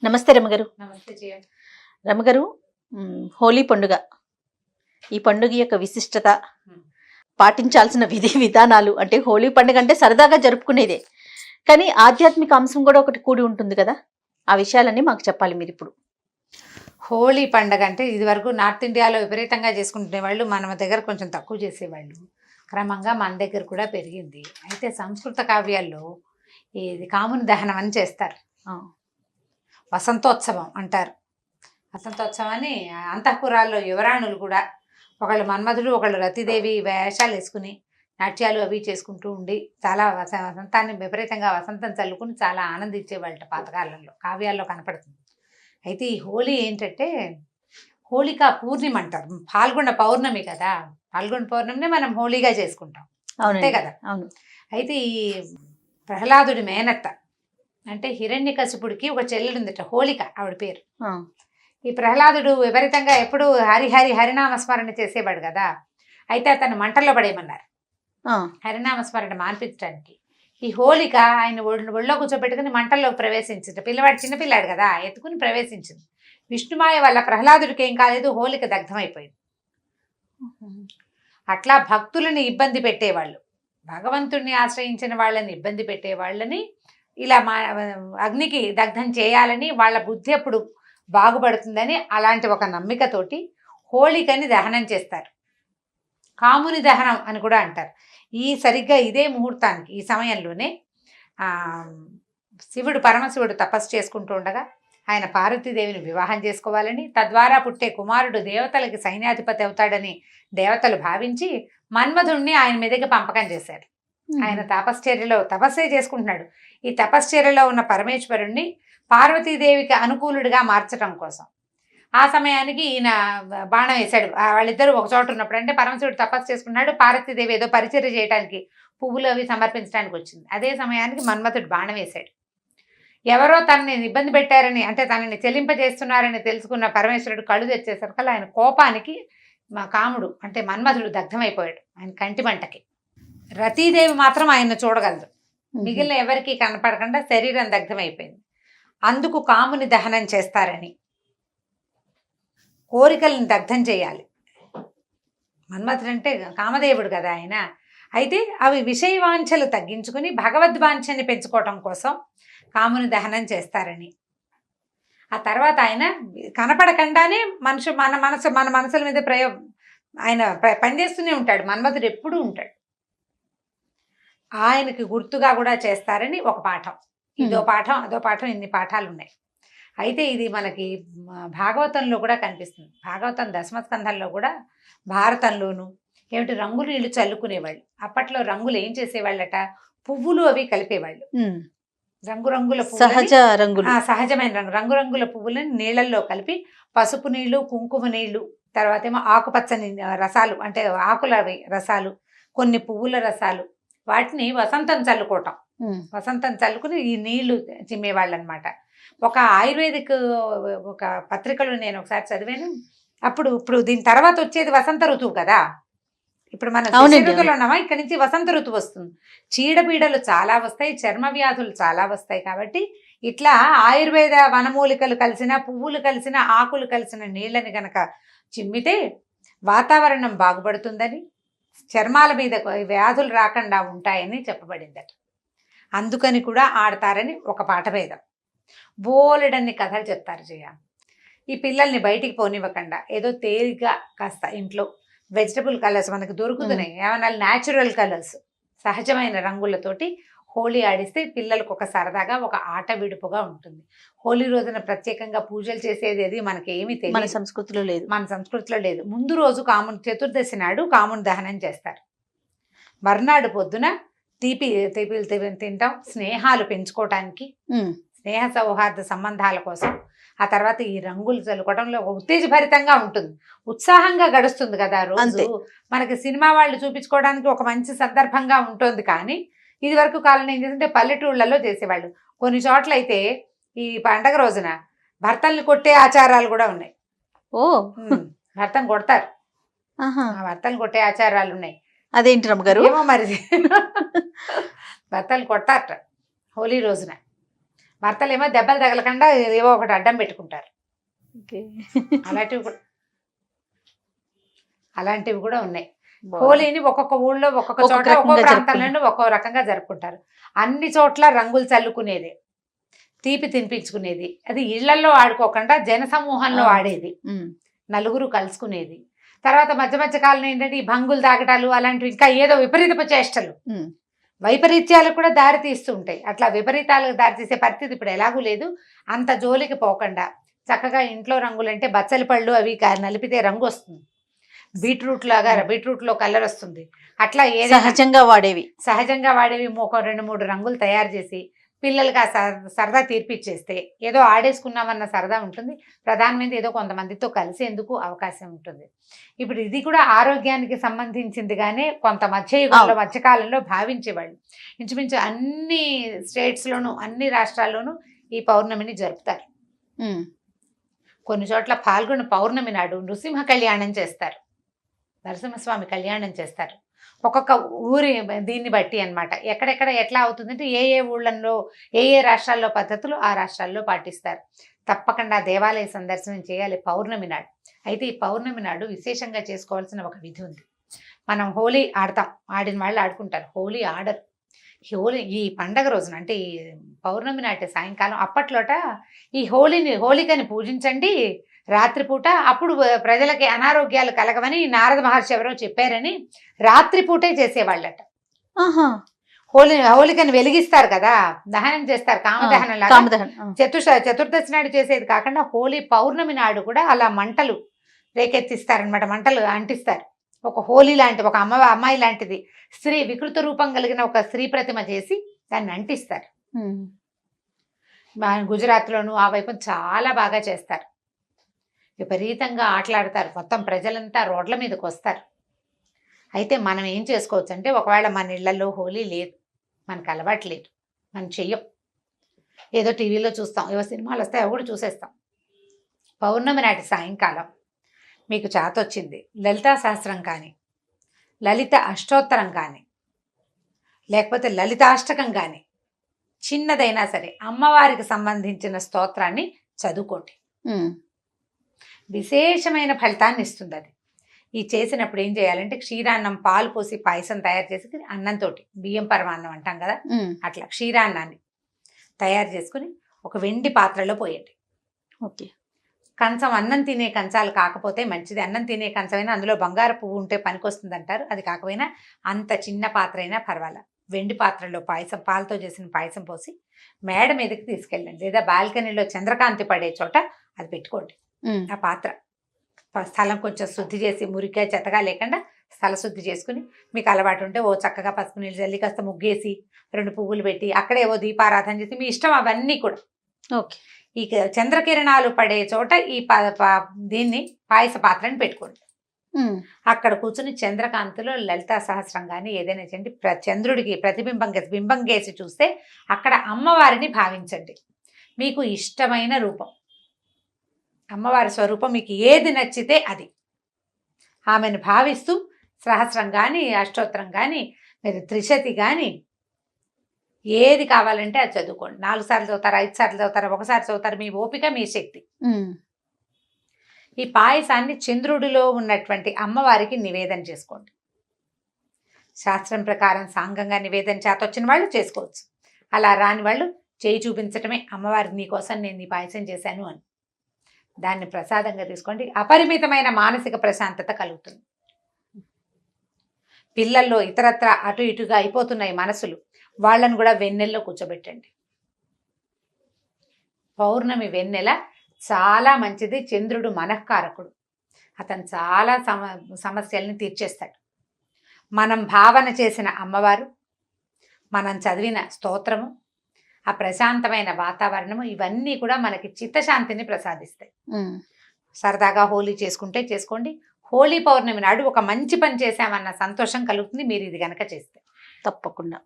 నమస్తే రమగారు. నమస్తే జయ. రమగారు, హోలీ పండుగ, ఈ పండుగ యొక్క విశిష్టత, పాటించాల్సిన విధి విధానాలు, అంటే హోలీ పండుగ అంటే సరదాగా జరుపుకునేదే, కానీ ఆధ్యాత్మిక అంశం కూడా ఒకటి కూడి ఉంటుంది కదా, ఆ విషయాలన్నీ మాకు చెప్పాలి మీరు ఇప్పుడు. హోలీ పండగ అంటే ఇది వరకు నార్త్ ఇండియాలో విపరీతంగా చేసుకుంటునేవాళ్ళు, మన దగ్గర కొంచెం తక్కువ చేసేవాళ్ళు. క్రమంగా మన దగ్గర కూడా పెరిగింది. అయితే సంస్కృత కావ్యాల్లో ఇది కాముని దహనం అని చేస్తారు, వసంతోత్సవం అంటారు. వసంతోత్సవాన్ని అంతఃపురాల్లో యువరాణులు కూడా, ఒకళ్ళు మన్మధుడు ఒకళ్ళు రతిదేవి వేషాలు వేసుకుని నాట్యాలు అవి చేసుకుంటూ ఉండి చాలా వసంతాన్ని విపరీతంగా వసంతం చల్లుకుని చాలా ఆనందించేవాళ్ళ పాతకాలంలో కావ్యాల్లో కనపడుతుంది. అయితే ఈ హోలీ ఏంటంటే హోళికా పూర్ణిమ అంటారు. పాల్గొన్న పౌర్ణమి కదా, పాల్గొన్న పౌర్ణమినే మనం హోళీగా చేసుకుంటాం, అంతే కదా. అవును. అయితే ఈ ప్రహ్లాదుడి మేనత్త అంటే హిరణ్యకశిపుడికి ఒక చెల్లెలు ఉందట, హోళిక ఆవిడ పేరు. ఈ ప్రహ్లాదుడు విపరీతంగా ఎప్పుడు హరినామస్మరణ చేసేవాడు కదా, అయితే అతను మంటల్లో పడేయమన్నారు హరినామస్మరణ మాన్పించడానికి. ఈ హోళిక ఆయన ఒళ్ళో కూర్చోబెట్టుకుని మంటల్లోకి ప్రవేశించింది. పిల్లవాడు చిన్నపిల్లాడు కదా, ఎత్తుకుని ప్రవేశించింది. విష్ణుమాయ వల్ల ప్రహ్లాదుడికి ఏం కాలేదు, హోళిక దగ్ధమైపోయింది. అట్లా భక్తులని ఇబ్బంది పెట్టేవాళ్ళు, భగవంతుడిని ఆశ్రయించిన వాళ్ళని ఇబ్బంది పెట్టే వాళ్ళని ఇలా అగ్నికి దగ్ధం చేయాలని వాళ్ళ బుద్ధి ఎప్పుడు బాగుపడుతుందని అలాంటి ఒక నమ్మికతోటి హోళికని దహనం చేస్తారు. కాముని దహనం అని కూడా అంటారు. సరిగ్గా ఇదే ముహూర్తానికి, ఈ సమయంలోనే పరమశివుడు తపస్సు చేసుకుంటూ ఉండగా ఆయన పార్వతీదేవిని వివాహం చేసుకోవాలని, తద్వారా పుట్టే కుమారుడు దేవతలకి సైన్యాధిపతి అవుతాడని దేవతలు భావించి మన్మధుణ్ణి ఆయన మీదకి పంపకం చేశారు. ఆయన తపస్సే చేసుకుంటున్నాడు. ఈ తపశ్చర్యలో ఉన్న పరమేశ్వరుణ్ణి పార్వతీదేవికి అనుకూలుడిగా మార్చడం కోసం ఆ సమయానికి ఈయన బాణం వేశాడు. వాళ్ళిద్దరూ ఒక చోట ఉన్నప్పుడు, అంటే పరమశివుడు తపస్సు చేసుకున్నాడు, పార్వతీదేవి ఏదో పరిచర్య చేయడానికి పువ్వులు అవి సమర్పించడానికి వచ్చింది. అదే సమయానికి మన్మథుడు బాణం వేశాడు. ఎవరో తనని ఇబ్బంది పెట్టారని, అంటే తనని చెల్లింపజేస్తున్నారని తెలుసుకున్న పరమేశ్వరుడు కళ్ళు తెచ్చేసరికి ఆయన కోపానికి కాముడు అంటే మన్మథుడు దగ్ధమైపోయాడు ఆయన కంటి మంటకి. రతీదేవి మాత్రం ఆయన్ని చూడగలదు, మిగిలిన ఎవరికి కనపడకుండా శరీరం దగ్ధమైపోయింది. అందుకు కాముని దహనం చేస్తారని, కోరికలను దగ్ధం చేయాలి. మన్మథుడు అంటే కామదేవుడు కదా ఆయన. అయితే అవి విషయవాంఛలు తగ్గించుకుని భగవద్వాంఛని పెంచుకోవటం కోసం కాముని దహనం చేస్తారని. ఆ తర్వాత ఆయన కనపడకుండానే మన మనసుల మీద ఆయన పనిచేస్తూనే ఉంటాడు. మన్మథుడు ఎప్పుడూ ఉంటాడు. ఆయనకి గుర్తుగా కూడా చేస్తారని ఒక పాఠం. ఇదో పాఠం అదో పాఠం, ఇన్ని పాఠాలు ఉన్నాయి. అయితే ఇది మనకి భాగవతంలో కూడా కనిపిస్తుంది. భాగవతం దశమస్కంధంలో కూడా, భారతంలోను ఏమిటి రంగులు నీళ్లు చల్లుకునేవాళ్ళు. అప్పట్లో రంగులు ఏం చేసేవాళ్ళట, పువ్వులు అవి కలిపేవాళ్ళు. రంగురంగుల సహజమైన రంగురంగుల పువ్వులను నీళ్ళల్లో కలిపి పసుపు నీళ్లు, కుంకుమ నీళ్లు, తర్వాత ఏమో ఆకుపచ్చని రసాలు, అంటే ఆకుల రసాలు, కొన్ని పువ్వుల రసాలు, వాటిని వసంతం చల్లుకోవటం. వసంతం చల్లుకుని ఈ నీళ్లు చిమ్మేవాళ్ళు అనమాట. ఒక ఆయుర్వేదిక్ ఒక పత్రికలో నేను ఒకసారి చదివాను. ఇప్పుడు దీని తర్వాత వచ్చేది వసంత ఋతువు కదా, ఇప్పుడు మనం ఋతువులో ఉన్నామా, ఇక్కడ నుంచి వసంత ఋతువు వస్తుంది. చీడపీడలు చాలా వస్తాయి, చర్మ వ్యాధులు చాలా వస్తాయి. కాబట్టి ఇట్లా ఆయుర్వేద వనమూలికలు కలిసిన, పువ్వులు కలిసిన, ఆకులు కలిసిన నీళ్ళని గనక చిమ్మితే వాతావరణం బాగుపడుతుందని, చర్మాల మీద వ్యాధులు రాకుండా ఉంటాయని చెప్పబడిందట. అందుకని కూడా ఆడతారని ఒక పాఠభేదం. బోలెడన్ని కథలు చెప్తారు జయ. ఈ పిల్లల్ని బయటికి పోనివ్వకుండా ఏదో తేలిగ్గా కాస్త ఇంట్లో వెజిటబుల్ కలర్స్ మనకు దొరుకుతున్నాయి, ఏమన్నా న్యాచురల్ కలర్స్, సహజమైన రంగులతోటి హోలీ ఆడిస్తే పిల్లలకు ఒక సరదాగా, ఒక ఆట విడుపుగా ఉంటుంది. హోలీ రోజున ప్రత్యేకంగా పూజలు చేసేది అది మనకి ఏమీ తెలియదు, మన సంస్కృతిలో లేదు. ముందు రోజు చతుర్దశి నాడు కాముని దహనం చేస్తారు. మర్నాడు పొద్దున తీపిలు తింటాం, స్నేహాలు పెంచుకోవటానికి, స్నేహ సౌహార్ద సంబంధాల కోసం. ఆ తర్వాత ఈ రంగులు చల్లుకోవడంలో ఉత్తేజభరితంగా ఉంటుంది, ఉత్సాహంగా గడుస్తుంది కదా రోజు. మనకి సినిమా వాళ్ళు చూపించుకోవడానికి ఒక మంచి సందర్భంగా ఉంటుంది. కానీ ఇది వరకు కాలంలో ఏం చేస్తుంటే పల్లెటూళ్ళలో చేసేవాళ్ళు. కొన్ని చోట్ల అయితే ఈ పండగ రోజున భర్తల్ని కొట్టే ఆచారాలు కూడా ఉన్నాయి. భర్తను కొడతారు, భర్తలు కొట్టే ఆచారాలు ఉన్నాయి. అదేంటి రమ్మగారు? ఏమో మరి భర్తలు కొడతారట హోలీ రోజున. భర్తలేమో దెబ్బలు తగలకుండా ఏవో ఒకటి అడ్డం పెట్టుకుంటారు. అలాంటివి కూడా ఉన్నాయి. హోలీని ఒక్కొక్క ఊళ్ళో ఒక్కొక్క చోట ఒక్కో ప్రాంతంలో ఒక్కో రకంగా జరుపుకుంటారు. అన్ని చోట్ల రంగులు చల్లుకునేది, తీపి తినిపించుకునేది, అది ఇళ్లలో ఆడుకోకుండా జన సమూహంలో ఆడేది, నలుగురు కలుసుకునేది. తర్వాత మధ్య మధ్య కాలంలో ఏంటంటే ఈ భంగులు తాగటాలు అలాంటివి, ఇంకా ఏదో విపరీతపు చేష్టలు, వైపరీత్యాలకు కూడా దారి తీస్తూ ఉంటాయి. అట్లా విపరీతాలకు దారి తీసే పరిస్థితి ఇప్పుడు ఎలాగూ లేదు. అంత జోలికి పోకుండా చక్కగా ఇంట్లో రంగులంటే బచ్చలి పళ్ళు అవి నలిపితే రంగు వస్తుంది, బీట్రూట్ లో కలర్ వస్తుంది. అట్లా ఏదో సహజంగా వాడేవి ఒక 2-3 రంగులు తయారు చేసి పిల్లలకి ఆ సరదా తీర్పిచ్చేస్తే ఏదో ఆడేసుకున్నామన్న సరదా ఉంటుంది. ప్రధానమైనది ఏదో కొంతమందితో కలిసేందుకు అవకాశం ఉంటుంది. ఇప్పుడు ఇది కూడా ఆరోగ్యానికి సంబంధించిందిగానే కొంత మధ్యకాలంలో భావించేవాళ్ళు. ఇంచుమించు అన్ని స్టేట్స్లోనూ అన్ని రాష్ట్రాల్లోనూ ఈ పౌర్ణమిని జరుపుతారు. కొన్ని చోట్ల పాల్గొన పౌర్ణమి నాడు నృసింహ కళ్యాణం చేస్తారు, నరసింహస్వామి కళ్యాణం చేస్తారు. ఒక్కొక్క ఊరి దీన్ని బట్టి అన్నమాట. ఎక్కడెక్కడ ఎట్లా అవుతుందంటే ఏ ఊళ్ళల్లో ఏ రాష్ట్రాల్లో పద్ధతులు ఆ రాష్ట్రాల్లో పాటిస్తారు. తప్పకుండా దేవాలయ సందర్శనం చేయాలి పౌర్ణమి నాడు. అయితే ఈ పౌర్ణమి నాడు విశేషంగా చేసుకోవాల్సిన ఒక విధి ఉంది. మనం హోలీ ఆడతాం, ఆడిన వాళ్ళు ఆడుకుంటారు, హోలీ ఆడరు. ఈ పండగ రోజున అంటే ఈ పౌర్ణమి నాటి సాయంకాలం అప్పట్లోట ఈ హోలికని పూజించండి రాత్రిపూట, అప్పుడు ప్రజలకి అనారోగ్యాలు కలగవని నారద మహర్షి ఎవరో చెప్పారని రాత్రిపూటే చేసేవాళ్ళట. హోలికని వెలిగిస్తారు కదా, దహనం చేస్తారు, కామదహనం లాగా. చతుర్దశి నాడు చేసేది కాకుండా హోలీ పౌర్ణమి నాడు కూడా అలా మంటలు రేకెత్తిస్తారనమాట, మంటలు అంటిస్తారు. ఒక హోలీ లాంటి ఒక అమ్మాయి లాంటిది స్త్రీ వికృత రూపం కలిగిన ఒక స్త్రీ ప్రతిమ చేసి దాన్ని అంటిస్తారు. గుజరాత్లోను ఆ వైపు చాలా బాగా చేస్తారు. విపరీతంగా ఆటలాడతారు, మొత్తం ప్రజలంతా రోడ్ల మీదకి వస్తారు. అయితే మనం ఏం చేసుకోవచ్చు అంటే, ఒకవేళ మన ఇళ్లలో హోలీ లేదు, మనకు అలవాటు లేదు, మనం చెయ్యం, ఏదో టీవీలో చూస్తాం, ఏవో సినిమాలు వస్తాయి అవి కూడా చూసేస్తాం. పౌర్ణమి నాటి సాయంకాలం మీకు చాతొచ్చింది లలితా సహస్రం కానీ, లలిత అష్టోత్తరం కానీ, లేకపోతే లలితాష్టకం కానీ, చిన్నదైనా సరే అమ్మవారికి సంబంధించిన స్తోత్రాన్ని చదువుకోండి. విశేషమైన ఫలితాన్ని ఇస్తుంది అది. ఈ చేసినప్పుడు ఏం చేయాలంటే క్షీరాన్నం పాలు పోసి పాయసం తయారు చేసి అన్నంతో, బియ్యం పరమాన్నం అంటాం కదా, అట్లా క్షీరాన్నాన్ని తయారు చేసుకుని ఒక వెండి పాత్రలో పోయండి. ఓకే. కంచం అన్నం తినే కంచాలు కాకపోతే మంచిది, అన్నం తినే కంచమైనా అందులో బంగారు పువ్వు ఉంటే పనికొస్తుంది అంటారు. అది కాకపోయినా అంత చిన్న పాత్ర అయినా పర్వాలేదు, వెండి పాత్రలో పాయసం, పాలతో చేసిన పాయసం పోసి మేడ మీదకి తీసుకెళ్ళండి, లేదా బాల్కనీలో చంద్రకాంతి పడే చోట అది పెట్టుకోండి. ఆ పాత్ర స్థలం కొంచెం శుద్ధి చేసి, మురికా చెత్తగా లేకుండా స్థల శుద్ధి చేసుకుని, మీకు అలవాటు ఉంటే ఓ చక్కగా పసుపు నీళ్ళు చల్లి కాస్త ముగ్గేసి 2 పువ్వులు పెట్టి అక్కడే ఓ దీపారాధన చేసి, మీ ఇష్టం అవన్నీ కూడా. ఓకే. ఈ చంద్రకిరణాలు పడే చోట ఈ దీన్ని పాయస పాత్రని పెట్టుకోండి. అక్కడ కూర్చుని చంద్రకాంతిలో లలితా సహస్రం కానీ ఏదైనా చేయండి. చంద్రుడికి బింబం గేసి చూస్తే అక్కడ అమ్మవారిని భావించండి. మీకు ఇష్టమైన రూపం, అమ్మవారి స్వరూపం మీకు ఏది నచ్చితే అది, ఆమెను భావిస్తూ సహస్రం కానీ, అష్టోత్తరం కానీ, మీరు త్రిశతి కానీ, ఏది కావాలంటే అది చదువుకోండి. 4 సార్లు చదువుతారు, 5 సార్లు చదువుతారు, ఒకసారి చదువుతారు, మీ ఓపిక మీ శక్తి. ఈ పాయసాన్ని చంద్రుడిలో ఉన్నటువంటి అమ్మవారికి నివేదన చేసుకోండి. శాస్త్రం ప్రకారం సాంగంగా నివేదన చేతొచ్చిన వాళ్ళు చేసుకోవచ్చు, అలా రాని వాళ్ళు చేయి చూపించటమే, అమ్మవారికి నీకోసం నేను ఈ పాయసం చేశాను అని. దాన్ని ప్రసాదంగా తీసుకోండి. అపరిమితమైన మానసిక ప్రశాంతత కలుగుతుంది. పిల్లల్లో ఇతరత్ర అటు ఇటుగా అయిపోతున్నాయి మనసులు, వాళ్ళను కూడా వెన్నెల్లో కూర్చోబెట్టండి. పౌర్ణమి వెన్నెల చాలా మంచిది. చంద్రుడు మనఃకారకుడు, అతను చాలా సమస్యల్ని తీర్చేస్తాడు. మనం భావన చేసిన అమ్మవారు, మనం చదివిన స్తోత్రము, ఆ ప్రశాంతమైన వాతావరణము, ఇవన్నీ కూడా మనకి చిత్తశాంతిని ప్రసాదిస్తాయి. సరదాగా హోలీ చేసుకుంటే చేసుకోండి. హోలీ పౌర్ణమి నాడు ఒక మంచి పని చేశామన్న సంతోషం కలుగుతుంది మీరు ఇది గనక చేస్తే. తప్పకుండా.